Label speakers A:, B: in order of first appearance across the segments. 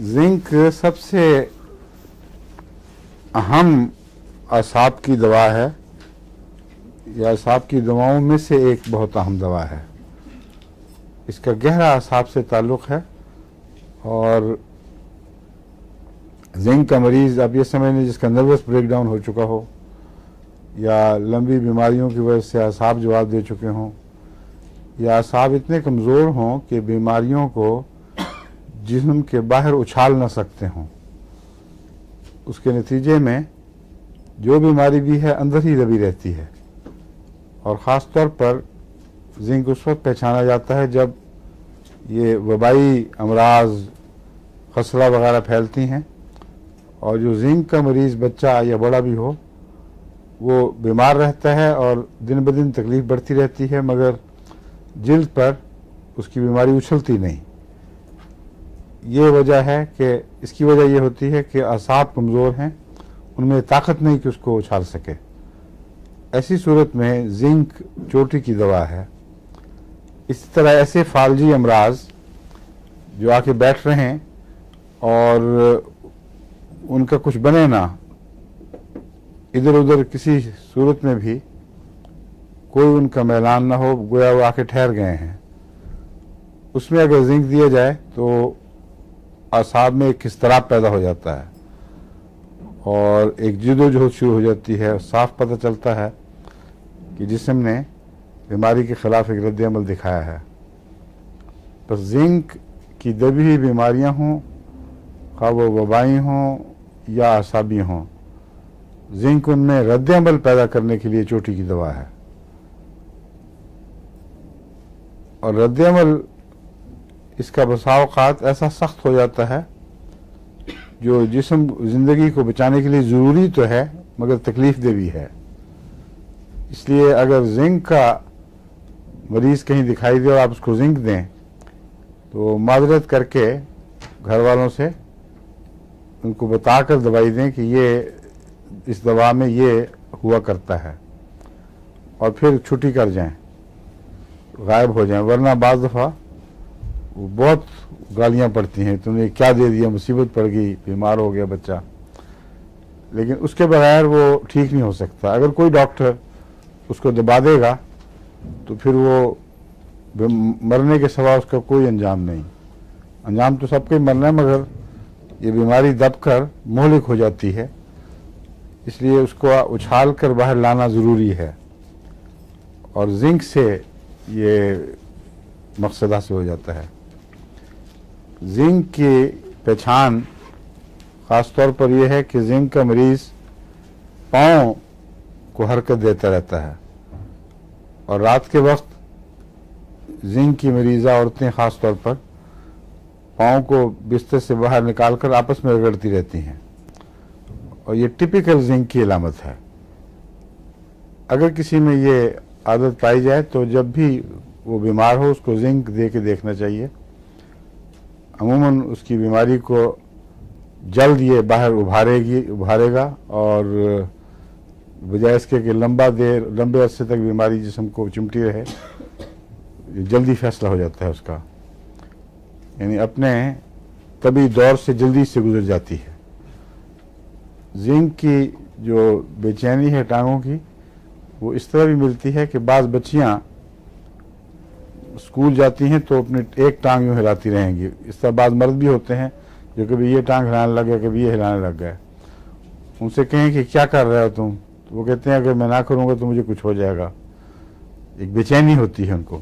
A: Zinc सबसे अहम असाब की दवा है या असाब की दवाओं में से एक बहुत अहम दवा है। इसका गहरा असाब से ताल्लुक़ है और जिंक का मरीज़ आप ये समझ लें जिसका नर्वस ब्रेकडाउन हो चुका हो या लंबी बीमारियों की वजह से असाब जवाब दे चुके हों या असाब इतने कमज़ोर हों कि बीमारियों को जिस्म के बाहर उछाल न सकते हों, उसके नतीजे में जो बीमारी भी है अंदर ही दबी रहती है। और ख़ास तौर पर जिंक उस वक्त पहचाना जाता है जब ये वबाई अमराज खसरा वगैरह फैलती हैं और जो जिंक का मरीज़ बच्चा या बड़ा भी हो वो बीमार रहता है और दिन ब दिन तकलीफ़ बढ़ती रहती है, मगर जिल्द पर उसकी बीमारी उछलती नहीं। ये वजह है कि इसकी वजह ये होती है कि असाब कमज़ोर हैं, उनमें ताकत नहीं कि उसको उछाल सके। ऐसी सूरत में जिंक चोटी की दवा है। इसी तरह ऐसे फालजी अमराज जो आके बैठ रहे हैं और उनका कुछ बने ना, इधर उधर किसी सूरत में भी कोई उनका मैलान ना हो, गोया वो आके ठहर गए हैं, उसमें अगर जिंक दिया जाए तो असाब में एक इज़्तिराब पैदा हो जाता है और एक जिदोजहद शुरू हो जाती है। साफ पता चलता है कि जिस्म ने बीमारी के ख़िलाफ़ एक रद्द अमल दिखाया है। बस जिंक की दबी हुई बीमारियाँ हों, खा वो वबाई हों या असाबी हों, जिंक उनमें रद्द अमल पैदा करने के लिए चोटी की दवा है। और रद्द अमल इसका बसा औक़ात ऐसा सख्त हो जाता है जो जिस्म ज़िंदगी को बचाने के लिए ज़रूरी तो है मगर तकलीफ़ दे भी है। इसलिए अगर जिंक का मरीज़ कहीं दिखाई दे और आप उसको जिंक दें तो माजरत करके घर वालों से उनको बताकर दवाई दें कि ये इस दवा में ये हुआ करता है और फिर छुट्टी कर जाएं, गायब हो जाएं, वरना बाज़ दफ़ा वो बहुत गालियाँ पड़ती हैं, तुमने क्या दे दिया, मुसीबत पड़ गई, बीमार हो गया बच्चा। लेकिन उसके बगैर वो ठीक नहीं हो सकता। अगर कोई डॉक्टर उसको दबा देगा तो फिर वो मरने के सिवा उसका कोई अंजाम नहीं। अंजाम तो सबके मरना है मगर ये बीमारी दब कर मोहलिक हो जाती है, इसलिए उसको उछाल कर बाहर लाना ज़रूरी है और जिंक से ये मकसद हासिल हो जाता है। जिंक की पहचान ख़ास तौर पर यह है कि जिंक का मरीज़ पाँव को हरकत देता रहता है और रात के वक्त जिंक की मरीज़ा औरतें ख़ास तौर पर पाँव को बिस्तर से बाहर निकाल कर आपस में रगड़ती रहती हैं और ये टिपिकल जिंक की अलामत है। अगर किसी में ये आदत पाई जाए तो जब भी वो बीमार हो उसको जिंक दे के देखना चाहिए। अमूमन उसकी बीमारी को जल्द ये बाहर उभारेगा और बजाय इसके कि लंबे अरसे तक बीमारी जिस्म को चिमटी रहे, जल्दी फैसला हो जाता है उसका, यानी अपने तभी दौर से जल्दी से गुजर जाती है। जिंक की जो बेचैनी है टांगों की वो इस तरह भी मिलती है कि बाज़ बच्चियाँ स्कूल जाती हैं तो अपनी एक टांग यूँ हिलाती रहेंगी। इस तरह बाज़ मर्द भी होते हैं जो कभी ये टांग हिलाने लग गए, कभी ये हिलाने लग गए। उनसे कहें कि क्या कर रहे हो तुम, तो वो कहते हैं अगर मैं ना करूँगा तो मुझे कुछ हो जाएगा। एक बेचैनी होती है उनको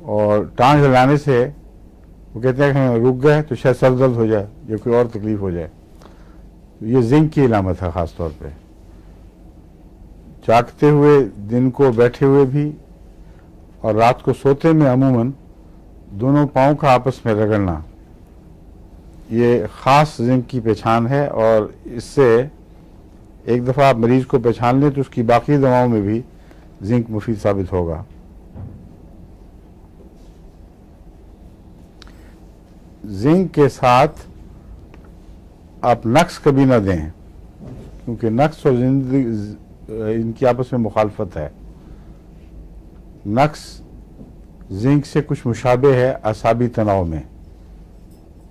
A: और टांग हिलाने से वो कहते हैं कि हम रुक गए तो शायद सर दर्द हो जाए या कोई और तकलीफ़ हो जाए। ये जिंक की अलामत है ख़ास तौर पे। जागते हुए, दिन को बैठे हुए भी और रात को सोते में अमूमन दोनों पाँव का आपस में रगड़ना, ये ख़ास जिंक की पहचान है और इससे एक दफ़ा आप मरीज़ को पहचान लें तो उसकी बाकी दवाओं में भी जिंक मुफीद साबित होगा। जिंक के साथ आप नक्स कभी ना दें क्योंकि नक्स और जिंदगी इनकी आपस में मुखालफत है। नक्स जिंक से कुछ मुशाबे है असाबी तनाव में,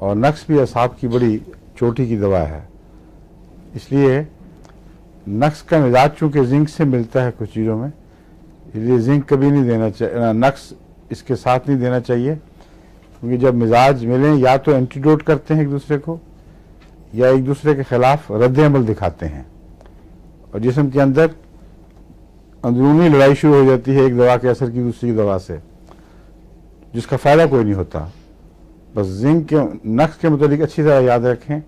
A: और नक्स भी असाब की बड़ी चोटी की दवा है। इसलिए नक्स का मिजाज चूँकि जिंक से मिलता है कुछ चीज़ों में, इसलिए जिंक कभी नहीं देना चाहिए, नक्स इसके साथ नहीं देना चाहिए, क्योंकि जब मिजाज मिलें या तो एंटीडोट करते हैं एक दूसरे को, या एक दूसरे के खिलाफ रद्द अमल दिखाते हैं, और जिस्म के अंदर अंदरूनी लड़ाई शुरू हो जाती है एक दवा के असर की दूसरी दवा से, जिसका फ़ायदा कोई नहीं होता। बस जिंक के नक्स के मुतालिक अच्छी तरह याद रखें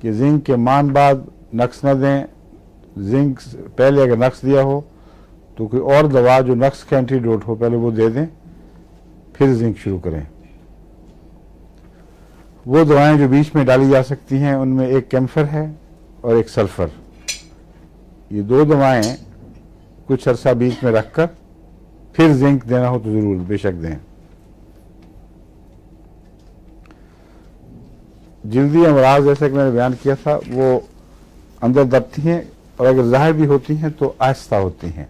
A: कि जिंक के मान बाद नक्स न दें। जिंक पहले अगर नक्स दिया हो तो कोई और दवा जो नक्स का एंटीडोट हो पहले वो दे दें, फिर जिंक शुरू करें। वो दवाएं जो बीच में डाली जा सकती हैं उनमें एक कैम्फर है और एक सल्फर। ये दो दवाएं कुछ अरसा बीच में रखकर फिर जिंक देना हो तो ज़रूर बेशक दें। जिल्दी अमराज जैसा कि मैंने बयान किया था वो अंदर दबती हैं, और अगर ज़ाहिर भी होती हैं तो आहिस्ता होती हैं।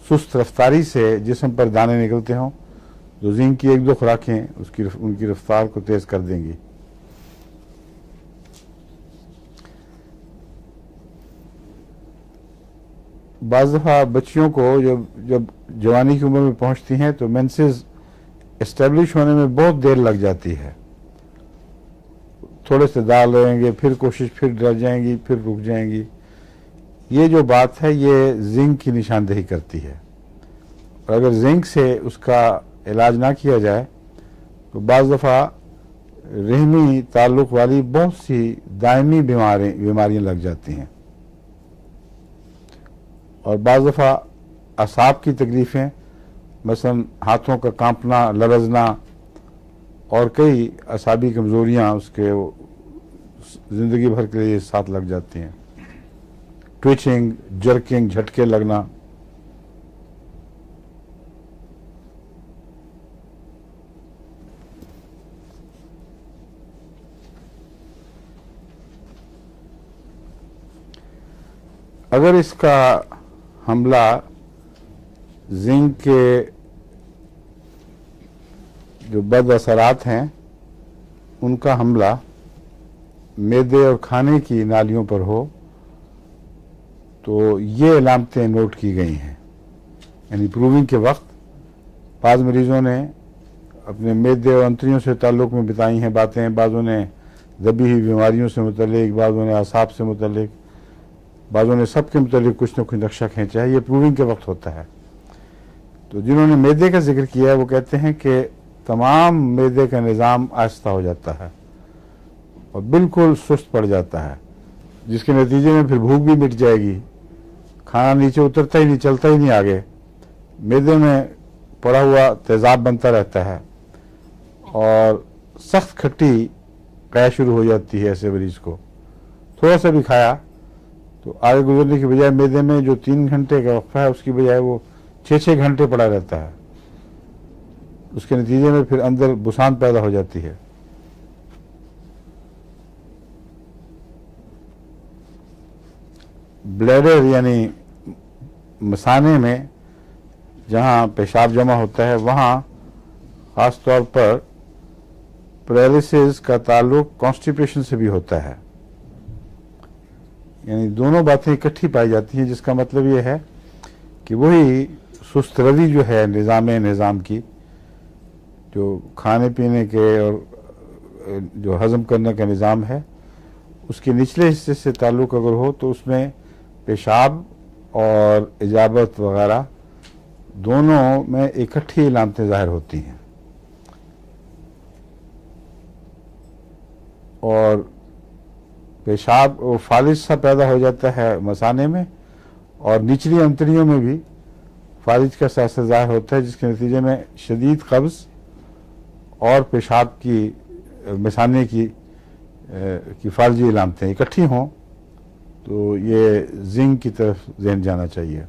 A: सुस्त रफ्तारी से जिस्म पर दाने निकलते हों तो जिंक की एक दो खुराकें उनकी रफ्तार को तेज़ कर देंगी। बाज़ दफ़ा बच्चियों को जब जवानी की उम्र में पहुंचती हैं तो मेंसेस एस्टेब्लिश होने में बहुत देर लग जाती है। थोड़े से दाल लेंगे, फिर कोशिश, फिर डर जाएंगी, फिर रुक जाएंगी। ये जो बात है ये जिंक की निशानदेही करती है, और अगर जिंक से उसका इलाज ना किया जाए तो बाज़ दफ़ा रहमी ताल्लुक़ वाली बहुत सी दायमी बीमारियाँ लग जाती हैं, और बाज़ दफ़ा असाब की तकलीफ़ें, मसलन हाथों का कांपना, लरज़ना और कई असाबी कमज़ोरियाँ उसके ज़िंदगी भर के लिए साथ लग जाती हैं। ट्विचिंग, जर्किंग, झटके लगना। अगर इसका हमला जिंक के जो बद असरात हैं उनका हमला मैदे और खाने की नालियों पर हो तो ये अलामतें नोट की गई हैं। यानी प्रूविंग के वक्त बाज़ मरीज़ों ने अपने मैदे और अंतरियों से ताल्लुक़ में बताई हैं बातें, बाज़ों ने दबी हुई बीमारियों से मुतल्लिक, बाज़ों ने असाब से मुतल्लिक, बाज़ों ने सब के मुतल्लिक कुछ न कुछ नक्शा खींचा है। ये प्रूविंग के वक्त होता है। तो जिन्होंने मैदे का जिक्र किया है वो कहते हैं कि तमाम मैदे का निज़ाम आहिस्ता हो जाता है और बिल्कुल सुस्त पड़ जाता है, जिसके नतीजे में फिर भूख भी मिट जाएगी, खाना नीचे उतरता ही नहीं, चलता ही नहीं आगे, मैदे में पड़ा हुआ तेज़ाब बनता रहता है और सख्त खट्टी कै शुरू हो जाती है ऐसे मरीज़ को। थोड़ा सा भी खाया तो आगे गुजरने की बजाय मैदे में जो 3 घंटे का वक्फा है उसकी बजाय वो 6-6 घंटे पड़ा रहता है। उसके नतीजे में फिर अंदर बुसान पैदा हो जाती है। ब्लैडर यानी मसाने में जहाँ पेशाब जमा होता है वहाँ ख़ास तौर पर पैरालिसिस का ताल्लुक कॉन्स्टिपेशन से भी होता है। यानी दोनों बातें इकट्ठी पाई जाती हैं, जिसका मतलब ये है कि वही सुस्त रवि जो है निज़ाम की, जो खाने पीने के और जो हज़म करने का निज़ाम है, उसके निचले हिस्से से ताल्लुक़ अगर हो तो उसमें पेशाब और इजाबत वगैरह दोनों में इकट्ठी अलामतें ज़ाहिर होती हैं। और पेशाब वो फालिज सा पैदा हो जाता है मसाने में, और निचली अंतड़ियों में भी फालिज का असर ज़ाहिर होता है, जिसके नतीजे में शदीद कब्ज़ और पेशाब की मसाने की फालजी अलामतें इकट्ठी हों तो ये जिंक की तरफ ज़हन जाना चाहिए।